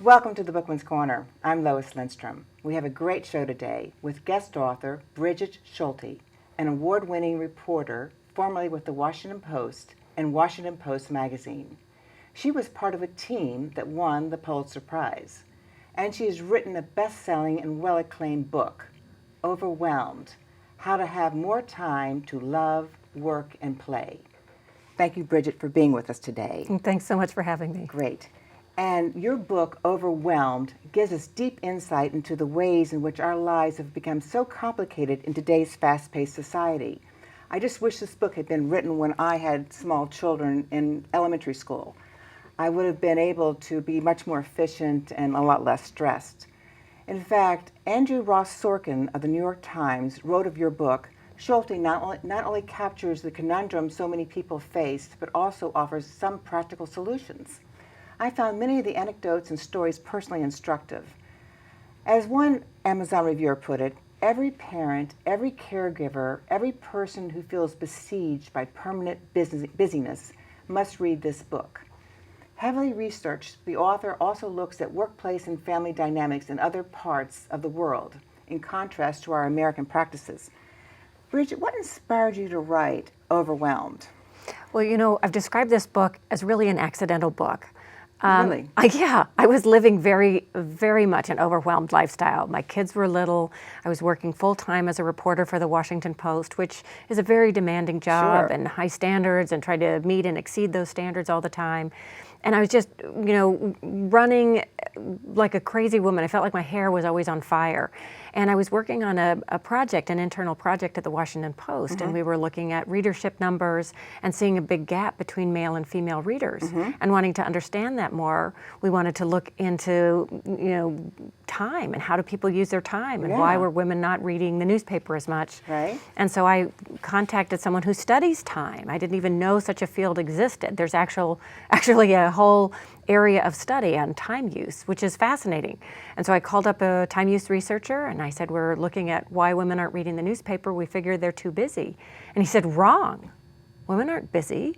Welcome to the Bookman's Corner. I'm Lois Lindstrom. We have a great show today with guest author Brigid Schulte, an award-winning reporter formerly with the Washington Post and Washington Post magazine. She was part of a team that won the Pulitzer Prize, and she has written a best-selling and well-acclaimed book, Overwhelmed: How to Have More Time to Love, Work, and Play. Thank you, Brigid, for being with us today. Thanks so much for having me. Great. And your book, Overwhelmed, gives us deep insight into the ways in which our lives have become so complicated in today's fast-paced society. I just wish this book had been written when I had small children in elementary school. I would have been able to be much more efficient and a lot less stressed. In fact, Andrew Ross Sorkin of the New York Times wrote of your book, Schulte not only captures the conundrum so many people face, but also offers some practical solutions. I found many of the anecdotes and stories personally instructive. As one Amazon reviewer put it, every parent, every caregiver, every person who feels besieged by permanent busyness must read this book. Heavily researched, the author also looks at workplace and family dynamics in other parts of the world, in contrast to our American practices. Brigid, what inspired you to write Overwhelmed? Well, I've described this book as really an accidental book. Really? I was living very, very much an overwhelmed lifestyle. My kids were little. I was working full-time as a reporter for the Washington Post, which is a very demanding job. Sure. And high standards, and tried to meet and exceed those standards all the time. And I was just, running like a crazy woman. I felt like my hair was always on fire. And I was working on a project, an internal project at the Washington Post, and we were looking at readership numbers and seeing a big gap between male and female readers. And wanting to understand that more, we wanted to look into, time and how do people use their time, and why were women not reading the newspaper as much. Right. And so I contacted someone who studies time. I didn't even know such a field existed. There's actually a whole area of study on time use, which is fascinating. And so I called up a time use researcher and I said, we're looking at why women aren't reading the newspaper. We figure they're too busy. And he said, wrong. Women aren't busy.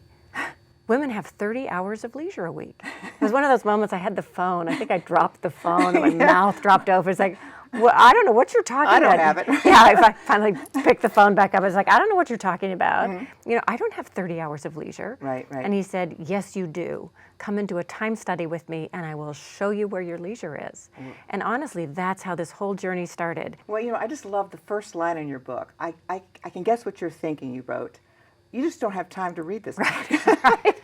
Women have 30 hours of leisure a week. It was one of those moments I had the phone. I think I dropped the phone and my mouth dropped over. It's like, well, I don't know what you're talking about. I don't have it. Yeah, if I finally picked the phone back up, I was like, I don't know what you're talking about. I don't have 30 hours of leisure. Right. And he said, yes, you do. Come and do a time study with me and I will show you where your leisure is. And honestly, that's how this whole journey started. Well, I just love the first line in your book. I can guess what you're thinking, you wrote. You just don't have time to read this book. Right.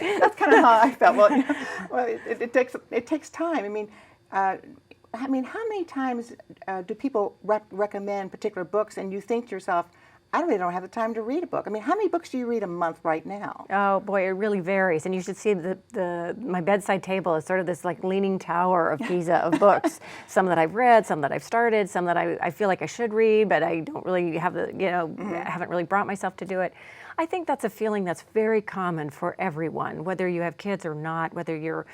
That's kind of how I felt. Well, it takes time. How many times do people recommend particular books and you think to yourself, I really don't have the time to read a book? How many books do you read a month right now? Oh boy, it really varies. And you should see my bedside table is sort of this like leaning tower of Pisa of books. Some that I've read, some that I've started, some that I feel like I should read, but I don't really have haven't really brought myself to do it. I think that's a feeling that's very common for everyone, whether you have kids or not, whether you're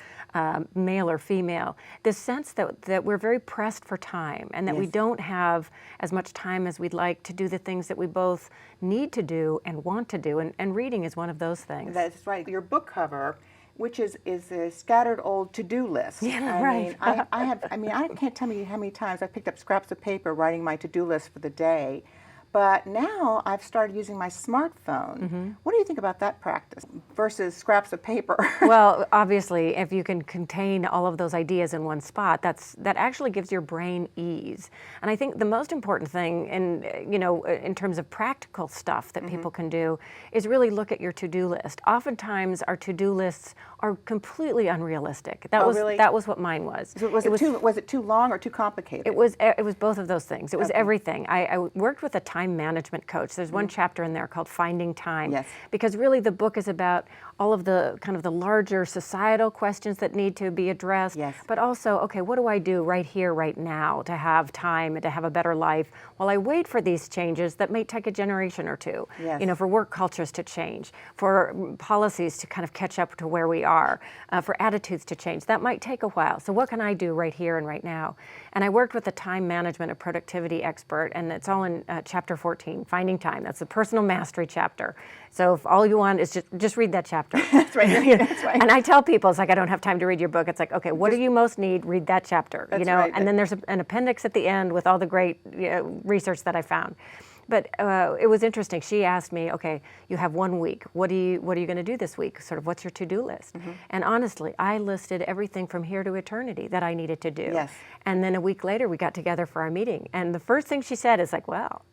male or female. This sense that we're very pressed for time and that we don't have as much time as we'd like to do the things that we both need to do and want to do. And reading is one of those things. That's right. Your book cover, which is a scattered old to-do list. Yeah, right. I can't tell you how many times I picked up scraps of paper writing my to-do list for the day. But now I've started using my smartphone. What do you think about that practice versus scraps of paper? Well, obviously, if you can contain all of those ideas in one spot, that actually gives your brain ease. And I think the most important thing, in terms of practical stuff that people can do, is really look at your to-do list. Oftentimes, our to-do lists are completely unrealistic. That was what mine was. So was it too long or too complicated? It was both of those things. It was everything. I worked with a time management coach. There's one chapter in there called Finding Time. Yes. Because really the book is about all of the kind of the larger societal questions that need to be addressed. Yes. But also, okay, what do I do right here, right now to have time and to have a better life while I wait for these changes that may take a generation or two? Yes. For work cultures to change, for policies to kind of catch up to where we are, for attitudes to change. That might take a while. So what can I do right here and right now? And I worked with a time management, a productivity expert, and it's all in chapter chapter 14, Finding Time. That's the personal mastery chapter. So if all you want is just read that chapter. That's right. That's right. And I tell people, it's like, I don't have time to read your book. It's like, okay, what do you most need? Read that chapter. That's you know, right. And then there's an appendix at the end with all the great research that I found. But it was interesting. She asked me, okay, you have 1 week. What are you going to do this week? Sort of, what's your to-do list? And honestly, I listed everything from here to eternity that I needed to do. Yes. And then a week later, we got together for our meeting. And the first thing she said is like, well,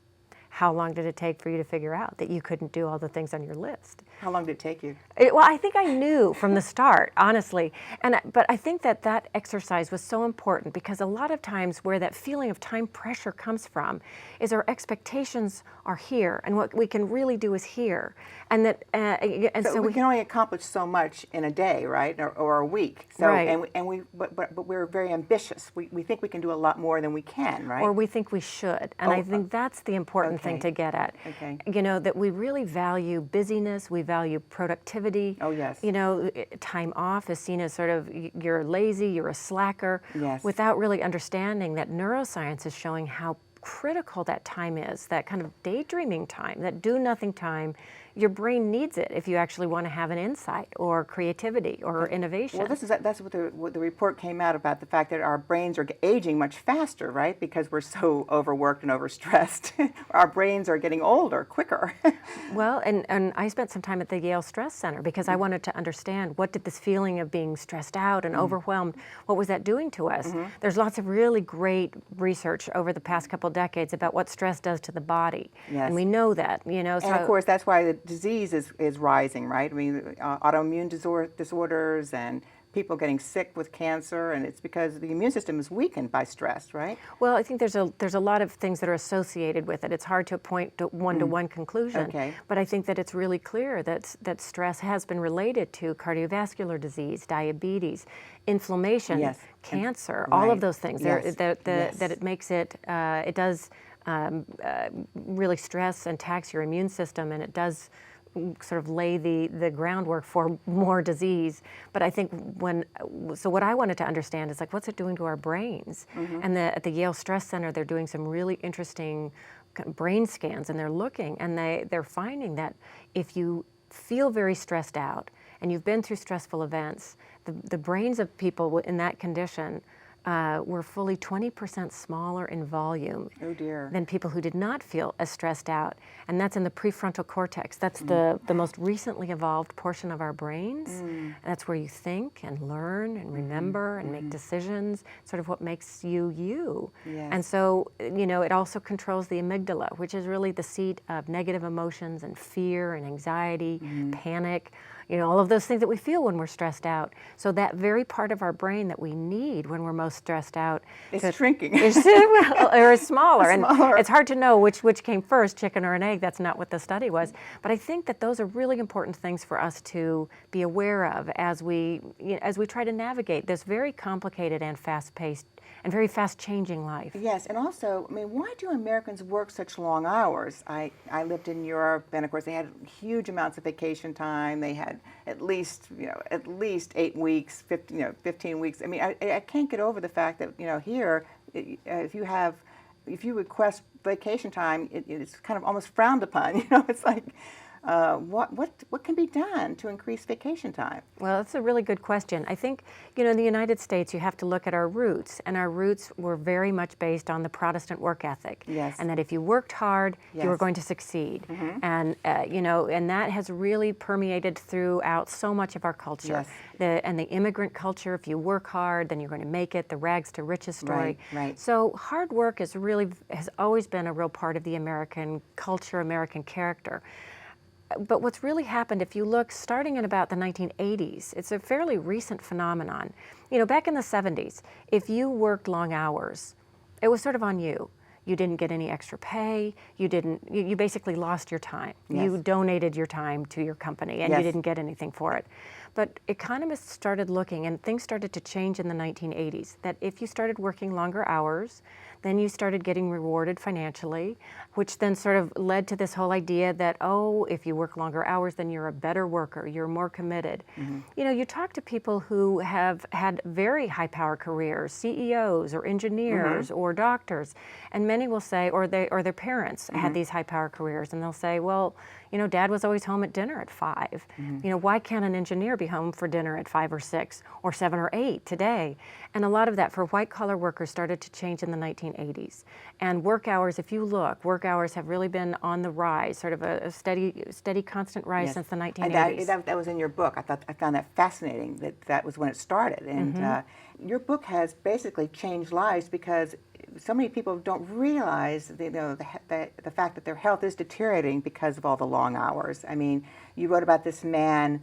how long did it take for you to figure out that you couldn't do all the things on your list? How long did it take you? Well, I think I knew from the start, honestly. But I think that exercise was so important because a lot of times where that feeling of time pressure comes from is our expectations are here, and what we can really do is here. And that, so we can only accomplish so much in a day, right, or a week. So, right. But we're very ambitious. We think we can do a lot more than we can, right? Or we think we should, and I think that's the important thing to get at. Okay. You know, that we really value busyness, we value productivity. Oh, yes. You know, time off is seen as sort of you're lazy, you're a slacker. Yes. Without really understanding that neuroscience is showing how critical that time is, that kind of daydreaming time, that do-nothing time. Your brain needs it if you actually want to have an insight or creativity or innovation. Well, that's what the report came out about, the fact that our brains are aging much faster, right? Because we're so overworked and overstressed. Our brains are getting older quicker. Well, and I spent some time at the Yale Stress Center because I wanted to understand what did this feeling of being stressed out and overwhelmed, what was that doing to us? There's lots of really great research over the past couple decades about what stress does to the body. Yes. And we know that, you know. And of course, that's why the disease is rising, right? I mean, autoimmune disorders and people getting sick with cancer, and it's because the immune system is weakened by stress, right? Well, I think there's a lot of things that are associated with it. It's hard to point to one conclusion. Okay. But I think that it's really clear that stress has been related to cardiovascular disease, diabetes, inflammation, Yes. cancer, Right. all of those things. Yes. That it makes it does really stress and tax your immune system, and it does sort of lay the groundwork for more disease. But I think so what I wanted to understand is like, what's it doing to our brains? And at the Yale Stress Center, they're doing some really interesting brain scans, and they're looking, and they're finding that if you feel very stressed out and you've been through stressful events, the brains of people in that condition were fully 20% smaller in volume than people who did not feel as stressed out. And that's in the prefrontal cortex. That's the most recently evolved portion of our brains. And that's where you think and learn and remember and make decisions, sort of what makes you you. Yes. And so, you know, it also controls the amygdala, which is really the seat of negative emotions and fear and anxiety, panic, you know, all of those things that we feel when we're stressed out. So that very part of our brain that we need when we're most stressed out It's shrinking. or is smaller. And it's hard to know which came first, chicken or an egg. That's not what the study was. But I think that those are really important things for us to be aware of as we try to navigate this very complicated and fast-paced and very fast-changing life. Yes, and also, I mean, why do Americans work such long hours? I lived in Europe, and of course they had huge amounts of vacation time. They had at least 8 weeks, 15 weeks. I mean, I can't get over the fact that, you know, here, if you request vacation time, it's kind of almost frowned upon. You know, it's like, what can be done to increase vacation time? Well, that's a really good question. I think, you know, in the United States, you have to look at our roots, and our roots were very much based on the Protestant work ethic. Yes. And that if you worked hard, you were Yes. going to succeed. And, you know, and that has really permeated throughout so much of our culture. Yes. And the immigrant culture, if you work hard, then you're going to make it, the rags to riches story. Right. So hard work has always been a real part of the American culture, American character. But what's really happened, if you look starting in about the 1980s, it's a fairly recent phenomenon. You know, back in the 70s, if you worked long hours, it was sort of on you. You didn't get any extra pay. You basically lost your time. Yes. You donated your time to your company and Yes. you didn't get anything for it. But economists started looking, and things started to change in the 1980s, that if you started working longer hours, then you started getting rewarded financially, which then sort of led to this whole idea that, oh, if you work longer hours, then you're a better worker, you're more committed. You know, you talk to people who have had very high power careers, CEOs or engineers or doctors, and many will say, or their parents had these high power careers, and they'll say, well, you know, Dad was always home at dinner at 5. You know, why can't an engineer be home for dinner at 5 or 6 or 7 or 8 today? And a lot of that for white collar workers started to change in the 1980s. And work hours, if you look, work hours have really been on the rise, sort of a steady, constant rise since the 1980s. And that was in your book. I found that fascinating that was when it started. And your book has basically changed lives because so many people don't realize, you know, the fact that their health is deteriorating because of all the long hours. I mean, you wrote about this man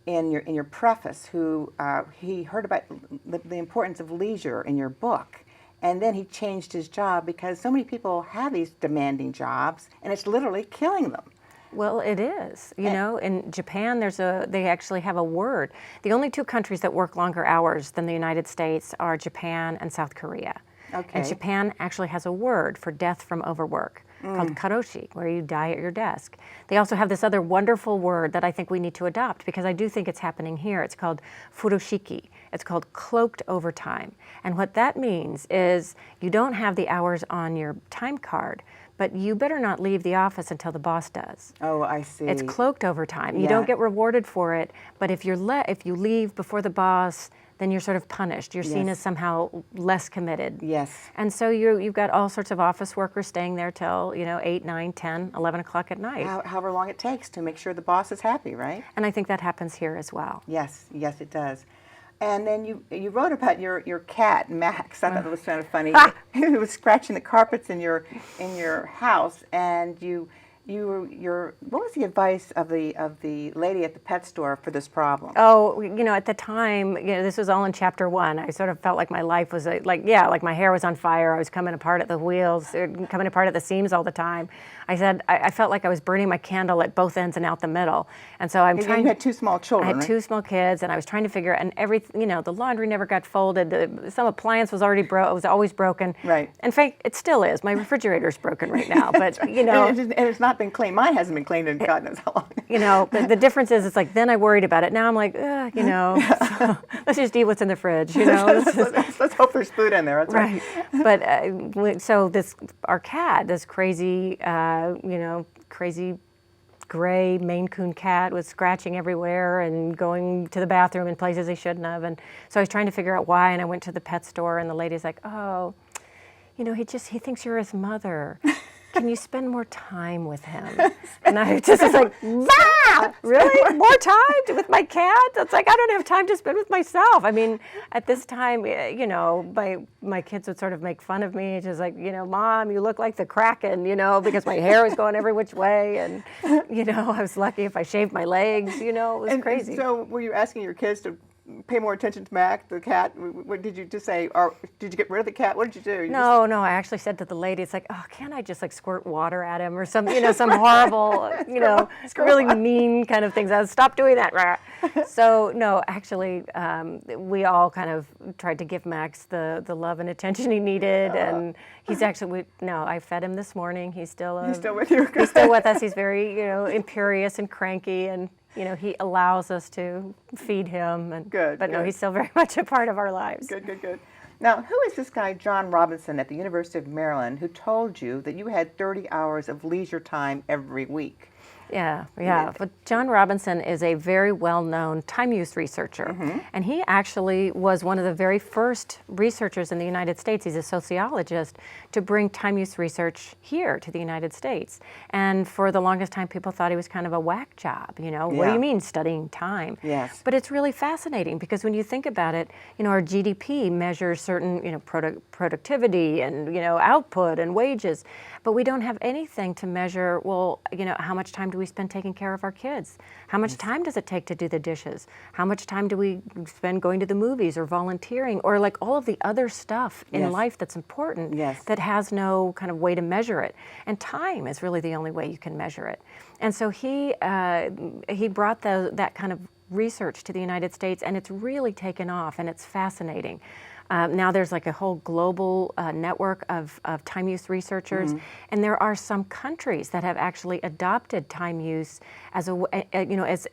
in your preface who he heard about the importance of leisure in your book. And then he changed his job because so many people have these demanding jobs, and it's literally killing them. Well, it is. You know, in Japan, they actually have a word. The only 2 countries that work longer hours than the United States are Japan and South Korea. Okay. And Japan actually has a word for death from overwork called karoshi, where you die at your desk. They also have this other wonderful word that I think we need to adopt because I do think it's happening here. It's called furoshiki. It's called cloaked overtime. And what that means is you don't have the hours on your time card, but you better not leave the office until the boss does. Oh, I see. It's cloaked overtime. You don't get rewarded for it, but if you leave before the boss, then you're sort of punished. You're seen as somehow less committed. Yes. And so you've got all sorts of office workers staying there till, 8, 9, 10, 11 o'clock at night. However long it takes to make sure the boss is happy, right? And I think that happens here as well. Yes, it does. And then you wrote about your cat, Max. I thought it was kind of funny. He was scratching the carpets in your house, and what was the advice of the lady at the pet store for this problem? Oh, at the time, this was all in chapter 1. I sort of felt like my life was like my hair was on fire. I was coming apart at the wheels, coming apart at the seams all the time. I said I felt like I was burning my candle at both ends and out the middle. And so I'm trying. You had 2 small children. I had 2 small kids, and I was trying to figure. And the laundry never got folded. Some appliance was already was always broken. Right. In fact, it still is. My refrigerator's broken right now. But and it's not been cleaned. Mine hasn't been cleaned in God knows how long. The difference is, it's like then I worried about it. Now I'm like, so let's just eat what's in the fridge. Let's hope there's food in there. That's right. But so our cat, this crazy, crazy gray Maine Coon cat, was scratching everywhere and going to the bathroom in places he shouldn't have. And so I was trying to figure out why. And I went to the pet store, and the lady's like, oh, he thinks you're his mother. Can you spend more time with him? And I just was like, really? More time with my cat? It's like, I don't have time to spend with myself. I mean, at this time, my kids would sort of make fun of me. Just like, Mom, you look like the Kraken, because my hair was going every which way. And, I was lucky if I shaved my legs, it was crazy. And so were you asking your kids to pay more attention to Mac, the cat? What did you just say? Or did you get rid of the cat? What did you do? No, I actually said to the lady, it's like, oh, can't I just squirt water at him or some, some horrible, really mean kind of things. I was, stop doing that. So no, actually, we all kind of tried to give Max the love and attention he needed, and he's actually, I fed him this morning. He's still with you. He's still with us. He's very, imperious and cranky, and he allows us to feed him. And, but no, he's still very much a part of our lives. Good. Now, who is this guy, John Robinson, at the University of Maryland, who told you that you had 30 hours of leisure time every week? Yeah. But John Robinson is a very well-known time use researcher, and he actually was one of the very first researchers in the United States. He's a sociologist to bring time use research here to the United States. And for the longest time, people thought he was kind of a whack job. What do you mean studying time? Yes. But it's really fascinating because when you think about it, our GDP measures certain, productivity and, output and wages, but we don't have anything to measure, how much time do we spend taking care of our kids? How much time does it take to do the dishes? How much time do we spend going to the movies or volunteering or like all of the other stuff in life that's important that has no kind of way to measure it? And time is really the only way you can measure it. And so he brought that kind of research to the United States, and it's really taken off, and it's fascinating. Now there's like a whole global network of time use researchers, and there are some countries that have actually adopted time use as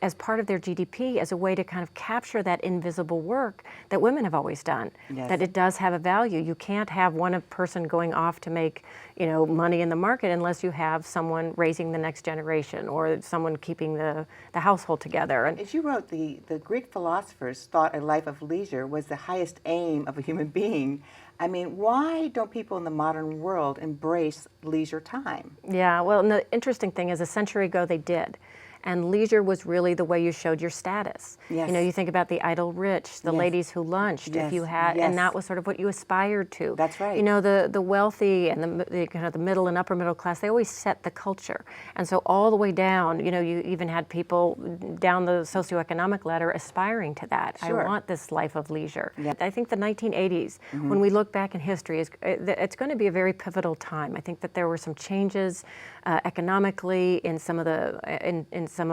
as part of their GDP, as a way to kind of capture that invisible work that women have always done. Yes. That it does have a value. You can't have one person going off to make money in the market unless you have someone raising the next generation or someone keeping the household together. And as you wrote, the Greek philosophers thought a life of leisure was the highest aim of a human being. I mean, why don't people in the modern world embrace leisure time? Yeah, well, and the interesting thing is, a century ago they did. And leisure was really the way you showed your status. Yes. You think about the idle rich, the Yes. ladies who lunched, Yes. if you had, Yes. and that was sort of what you aspired to. That's right. The wealthy and the middle and upper middle class, they always set the culture. And so all the way down, you even had people down the socioeconomic ladder aspiring to that. Sure. I want this life of leisure. Yeah. I think the 1980s, when we look back in history, it's going to be a very pivotal time. I think that there were some changes economically in some of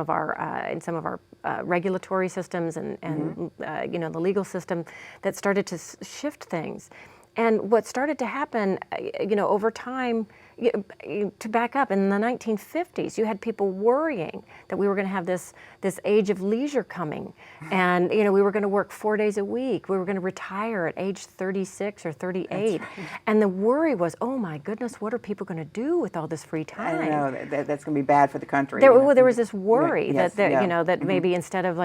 our regulatory systems and the legal system that started to shift things. And what started to happen, over time, to back up, in the 1950s, you had people worrying that we were going to have this age of leisure coming, and we were going to work 4 days a week. We were going to retire at age 36 or 38, That's right. and the worry was, oh my goodness, what are people going to do with all this free time? I know that's going to be bad for the country. There was this worry Yes, that yeah. that maybe instead of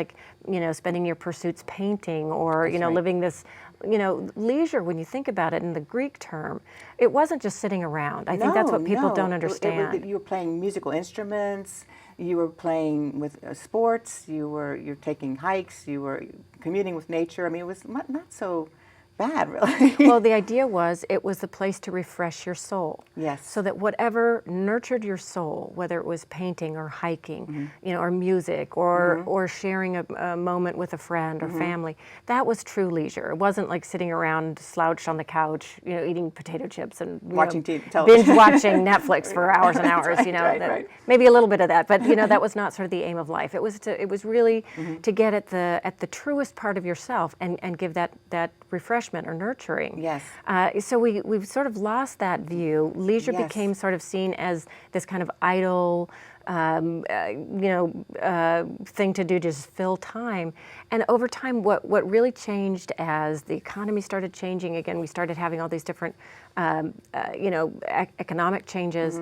spending your pursuits painting or That's right. living this leisure, when you think about it in the Greek term, it wasn't just sitting around. I think that's what people don't understand. You were playing musical instruments. You were playing with sports. You're taking hikes. You were communing with nature. I mean, it was not so bad, really. Well, the idea was it was the place to refresh your soul. Yes. So that whatever nurtured your soul, whether it was painting or hiking, or music, or sharing a moment with a friend or family, that was true leisure. It wasn't like sitting around slouched on the couch, eating potato chips and Watching television. binge watching Netflix for hours and hours. Right. Maybe a little bit of that, but that was not sort of the aim of life. It was really to get at the truest part of yourself and give that refreshment or nurturing. Yes. So we've sort of lost that view. Leisure Yes. became sort of seen as this kind of idle, thing to do, just fill time. And over time, what really changed as the economy started changing, again, we started having all these different, economic changes.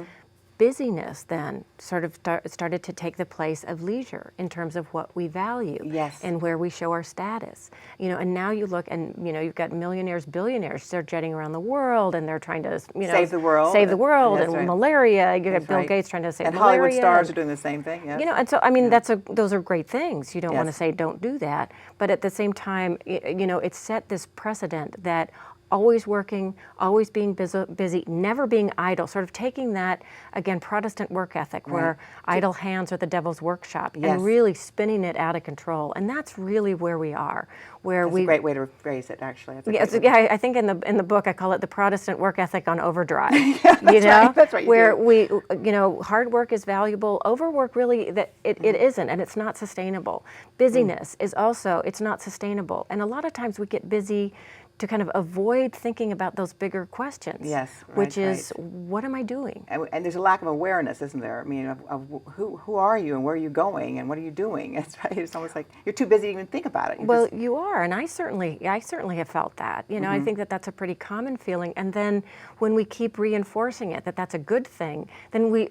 Busyness then sort of started to take the place of leisure in terms of what we value. Yes. And where we show our status. And now you look and, you've got millionaires, billionaires, they're jetting around the world and they're trying to, Save the world. Save the world. That's and right. malaria, you got That's Bill right. Gates trying to save and malaria. Hollywood stars are doing the same thing. Yes. And so, those are great things. You don't want to Yes. say don't do that. But at the same time, it set this precedent that always working, always being busy, never being idle, sort of taking that, again, Protestant work ethic where idle hands are the devil's workshop, Yes. and really spinning it out of control. And that's really where we are. That's a great way to phrase it, actually. That's a great way. Yeah, I think in the book I call it the Protestant work ethic on overdrive. That's right, you where do. we, hard work is valuable. Overwork really, it isn't, and it's not sustainable. Busyness is also, it's not sustainable. And a lot of times we get busy to kind of avoid thinking about those bigger questions. Yes, which right, is, what am I doing? And there's a lack of awareness, isn't there? I mean, of who are you and where are you going and what are you doing? It's right. It's almost like you're too busy to even think about it. You are, and I certainly have felt that. I think that that's a pretty common feeling. And then when we keep reinforcing it, that that's a good thing, then we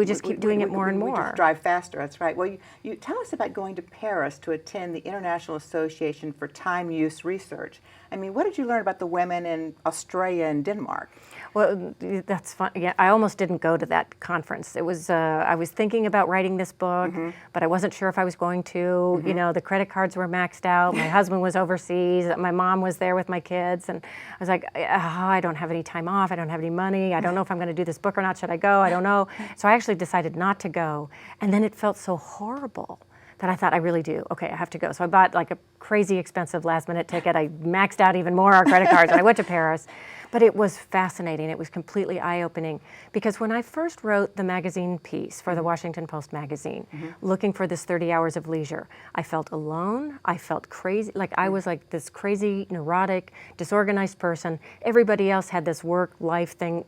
just keep doing it more and more. We just drive faster. That's right. Well, you tell us about going to Paris to attend the International Association for Time Use Research. I mean, what did you learn about the women in Australia and Denmark? Well, that's fun. Yeah, I almost didn't go to that conference. It was I was thinking about writing this book, but I wasn't sure if I was going to. The credit cards were maxed out. My husband was overseas. My mom was there with my kids, and I was like, I don't have any time off. I don't have any money. I don't know if I'm going to do this book or not. Should I go? I don't know. So I actually decided not to go, and then it felt so horrible that I thought, I really do. Okay, I have to go. So I bought like a crazy expensive last minute ticket. I maxed out even more our credit cards and I went to Paris. But it was fascinating. It was completely eye-opening because when I first wrote the magazine piece for the Washington Post magazine, looking for this 30 hours of leisure, I felt alone. I felt crazy. Like I was like this crazy, neurotic, disorganized person. Everybody else had this work-life thing,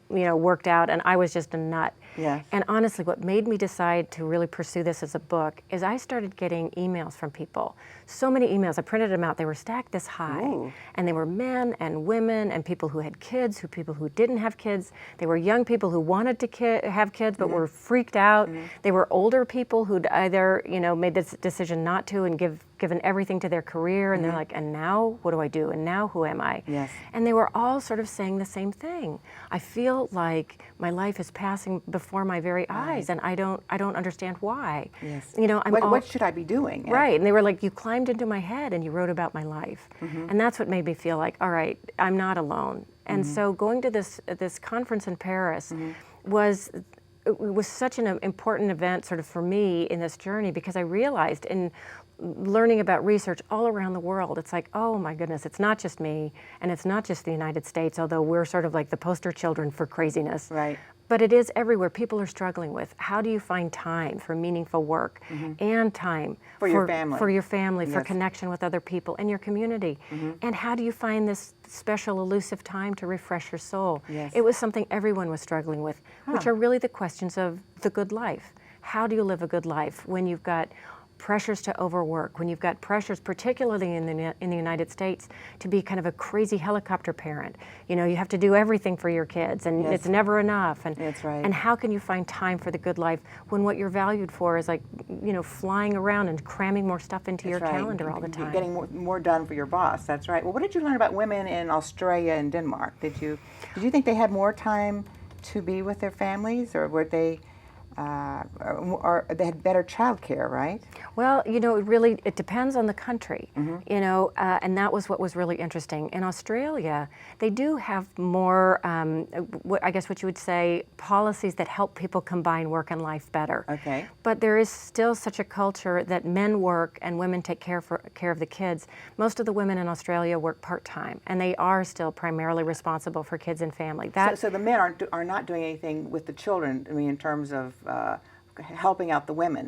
worked out, and I was just a nut. Yes. And honestly, what made me decide to really pursue this as a book is I started getting emails from people. So many emails. I printed them out. They were stacked this high. Ooh. And they were men and women and people who had kids, people who didn't have kids. They were young people who wanted to have kids but were freaked out. They were older people who'd either, made this decision not to and given everything to their career, and they're like, and now what do I do? And now who am I? Yes. And they were all sort of saying the same thing. I feel like my life is passing before my very eyes, and I don't understand why. Yes. What should I be doing? Right, and they were like, you climbed into my head and you wrote about my life. And that's what made me feel like, all right, I'm not alone. And so going to this conference in Paris was such an important event sort of for me in this journey, because I realized in learning about research all around the world, it's like, oh my goodness, it's not just me and it's not just the United States, although we're sort of like the poster children for craziness. Right. But it is everywhere. People are struggling with how do you find time for meaningful work and time For your family. for your family, for Yes. connection with other people in your community. And how do you find this special elusive time to refresh your soul? Yes. It was something everyone was struggling with, which are really the questions of the good life. How do you live a good life when you've got pressures to overwork, when you've got pressures, particularly in the United States, to be kind of a crazy helicopter parent? You have to do everything for your kids, and Yes. it's never enough. And That's right. And how can you find time for the good life when what you're valued for is like, flying around and cramming more stuff into your That's right. calendar all the time? Getting more done for your boss. That's right. Well, what did you learn about women in Australia and Denmark? Did you think they had more time to be with their families, or were they? Or they had better child care, right? Well, it depends on the country, and that was what was really interesting. In Australia, they do have more, what you would say, policies that help people combine work and life better. Okay. But there is still such a culture that men work and women take care of the kids. Most of the women in Australia work part-time, and they are still primarily responsible for kids and family. So the men are not doing anything with the children, I mean, in terms of helping out the women.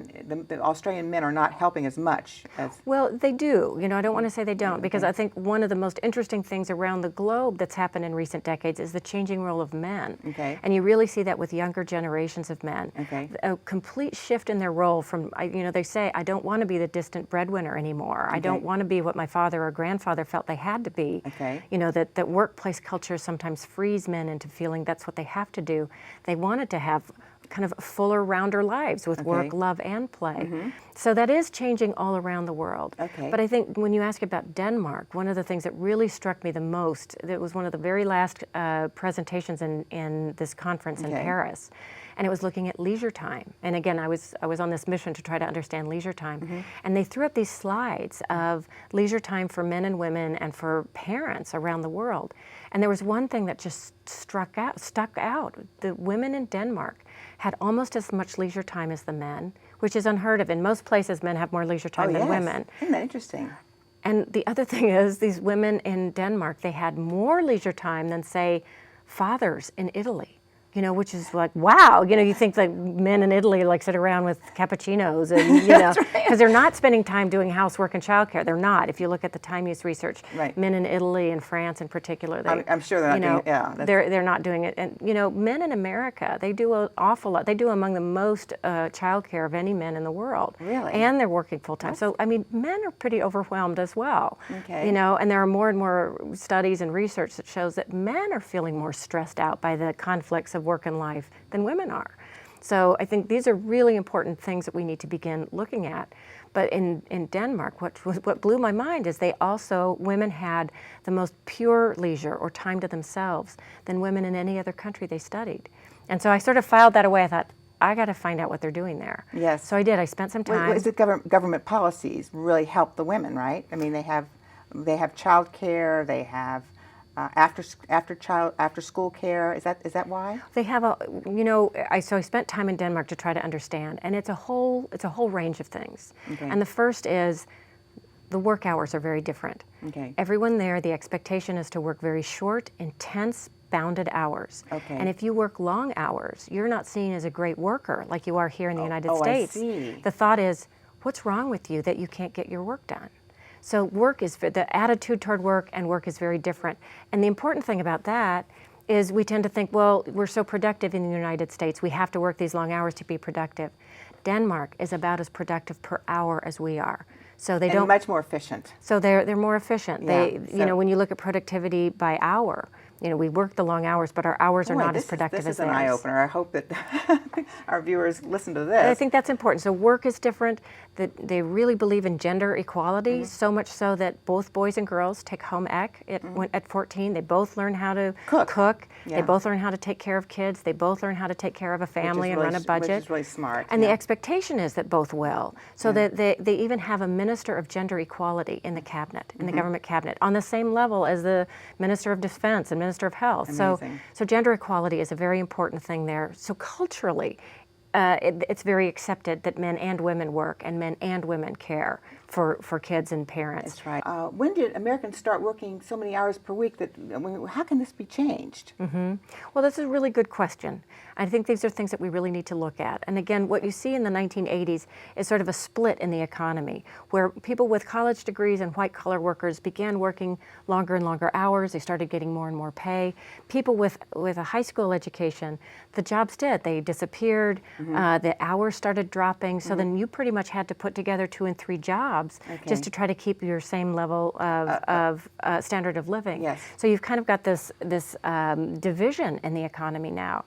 The Australian men are not helping as much as... Well, they do. I don't want to say they don't, because I think one of the most interesting things around the globe that's happened in recent decades is the changing role of men. Okay. And you really see that with younger generations of men. Okay. A complete shift in their role from, they say, I don't want to be the distant breadwinner anymore. I don't want to be what my father or grandfather felt they had to be. Okay. That workplace culture sometimes frees men into feeling that's what they have to do. They wanted to have kind of fuller, rounder lives with work, love, and play. So that is changing all around the world. Okay. But I think when you ask about Denmark, one of the things that really struck me the most, it was one of the very last presentations in this conference in Paris, and it was looking at leisure time. And again, I was on this mission to try to understand leisure time. And they threw up these slides of leisure time for men and women and for parents around the world. And there was one thing that just stuck out. The women in Denmark had almost as much leisure time as the men, which is unheard of. In most places, men have more leisure time than women. Isn't that interesting? And the other thing is, these women in Denmark, they had more leisure time than, say, fathers in Italy. Which is like, wow, you think like men in Italy like sit around with cappuccinos and, because they're not spending time doing housework and childcare. They're not. If you look at the time use research, men in Italy and France in particular, I'm sure they're not doing it. They're not doing it. And, men in America, they do an awful lot. They do among the most childcare of any men in the world. Really? And they're working full time. So, men are pretty overwhelmed as well. Okay. And there are more and more studies and research that shows that men are feeling more stressed out by the conflicts of work and life than women are. So I think these are really important things that we need to begin looking at. But in Denmark, what blew my mind is women had the most pure leisure or time to themselves than women in any other country they studied. And so I sort of filed that away. I thought, I got to find out what they're doing there. Yes. So I did. I spent some time. Is it government policies really help the women, right? I mean, they have child care, they have after school care. Is that why? They have I spent time in Denmark to try to understand, and it's a whole range of things. Okay. And the first is the work hours are very different. Okay. Everyone there, the expectation is to work very short, intense, bounded hours. Okay. And if you work long hours, you're not seen as a great worker like you are here in the United I States. see. The thought is, what's wrong with you that you can't get your work done? So work is, the attitude toward work and work is very different. And the important thing about that is we tend to think, well, we're so productive in the United States, we have to work these long hours to be productive. Denmark is about as productive per hour as we are. So they don't much more efficient. So they're more efficient. Yeah, They, you know, when you look at productivity by hour, you know, we work the long hours, but our hours are not as productive as theirs. This is an eye-opener. I hope that our viewers listen to this. I think that's important. So work is different. That they really believe in gender equality, so much so that both boys and girls take home ec at 14. They both learn how to cook. Yeah. They both learn how to take care of kids. They both learn how to take care of a family and run a budget. Which is really smart. And the expectation is that both will. So that they even have a minister of gender equality in the cabinet, in the government cabinet, on the same level as the minister of defense and minister of health. Amazing. So gender equality is a very important thing there. So culturally, it's very accepted that men and women work and men and women care for kids and parents. That's right. When did Americans start working so many hours per week? How can this be changed? Well, that's a really good question. I think these are things that we really need to look at. And again, what you see in the 1980s is sort of a split in the economy, where people with college degrees and white-collar workers began working longer and longer hours. They started getting more and more pay. People with a high school education, the jobs they disappeared. The hours started dropping. So then you pretty much had to put together 2 and 3 jobs just to try to keep your same level of standard of living. Yes. So you've kind of got this division in the economy now.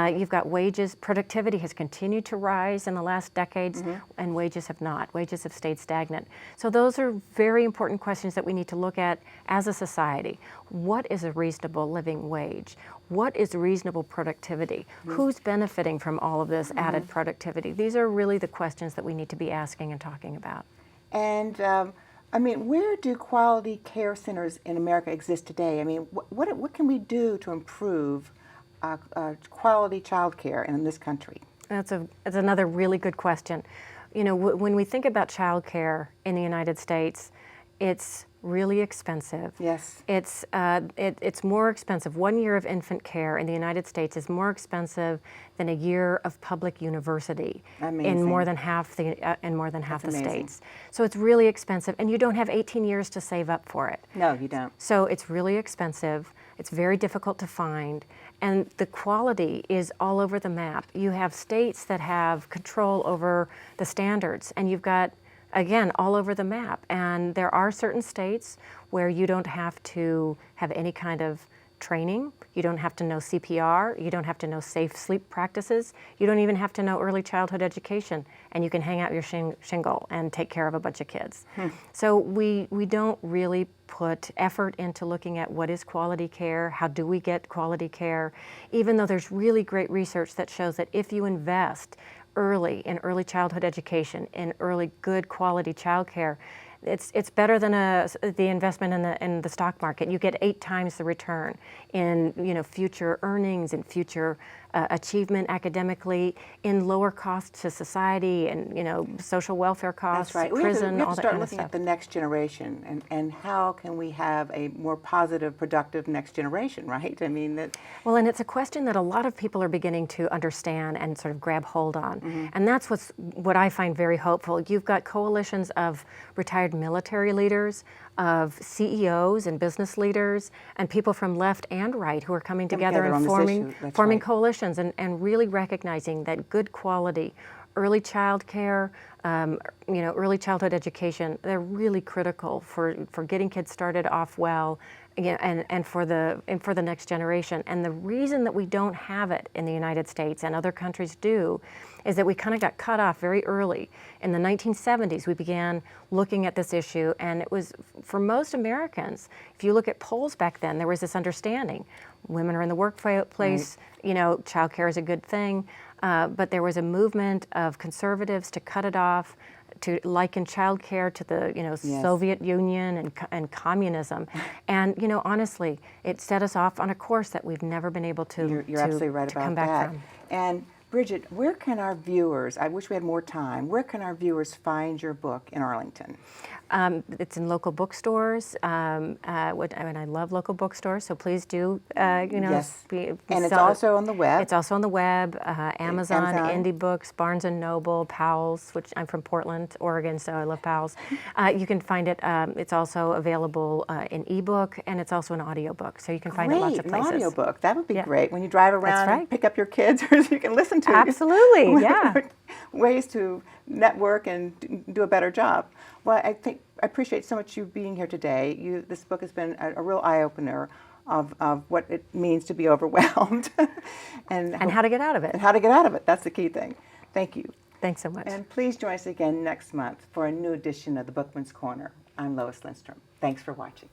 You've got wages. Productivity has continued to rise in the last decades, and wages have not. Wages have stayed stagnant. So those are very important questions that we need to look at as a society. What is a reasonable living wage? What is reasonable productivity? Who's benefiting from all of this added productivity? These are really the questions that we need to be asking and talking about. And I mean, where do quality care centers in America exist today? I mean, what can we do to improve quality child care in this country? That's another really good question. You know, when we think about child care in the United States, it's really expensive. Yes. It's more expensive. 1 year of infant care in the United States is more expensive than a year of public university in more than half the states. So it's really expensive, and you don't have 18 years to save up for it. No, you don't. So it's really expensive. It's very difficult to find, and the quality is all over the map. You have states that have control over the standards, and you've got, again, all over the map. And there are certain states where you don't have to have any kind of training. You don't have to know CPR. You don't have to know safe sleep practices. You don't even have to know early childhood education. And you can hang out your shingle and take care of a bunch of kids. So we don't really put effort into looking at what is quality care, how do we get quality care, even though there's really great research that shows that if you invest early in early childhood education, in early good quality child care, it's better than the investment in the stock market. You get 8 times the return in future earnings and future achievement academically, in lower costs to society and social welfare costs, That's right. prison, we have all to that start kind of looking stuff. at the next generation and how can we have a more positive, productive next generation, right? I mean that. Well, and it's a question that a lot of people are beginning to understand and sort of grab hold on. And that's what I find very hopeful. You've got coalitions of retired military leaders, of CEOs and business leaders, and people from left and right who are coming together and forming coalitions and really recognizing that good quality early child care, early childhood education, they're really critical for getting kids started off well, and for the next generation. And the reason that we don't have it in the United States and other countries do is that we kind of got cut off very early. In the 1970s, we began looking at this issue, and it was, for most Americans, if you look at polls back then, there was this understanding. Women are in the workplace, child care is a good thing, but there was a movement of conservatives to cut it off, to liken child care to the Soviet Union and communism. And honestly, it set us off on a course that we've never been able to You're absolutely right to about come back that. from. And Brigid, where can our viewers, I wish we had more time, where can our viewers find your book in Arlington? It's in local bookstores, and I love local bookstores, so please do, Yes. And it's also on the web. It's also on the web, Amazon, Amazon. Indie Books, Barnes & Noble, Powell's, which I'm from Portland, Oregon, so I love Powell's. You can find it, it's also available in ebook, and it's also an audiobook, so you can find it lots of places. An audiobook. That would be great when you drive around and pick up your kids, or you can listen to it. Absolutely, yeah. Ways to network and do a better job. Well, I appreciate so much you being here today. This book has been a real eye-opener of what it means to be overwhelmed. and how to get out of it. And how to get out of it. That's the key thing. Thank you. Thanks so much. And please join us again next month for a new edition of the Bookman's Corner. I'm Lois Lindstrom. Thanks for watching.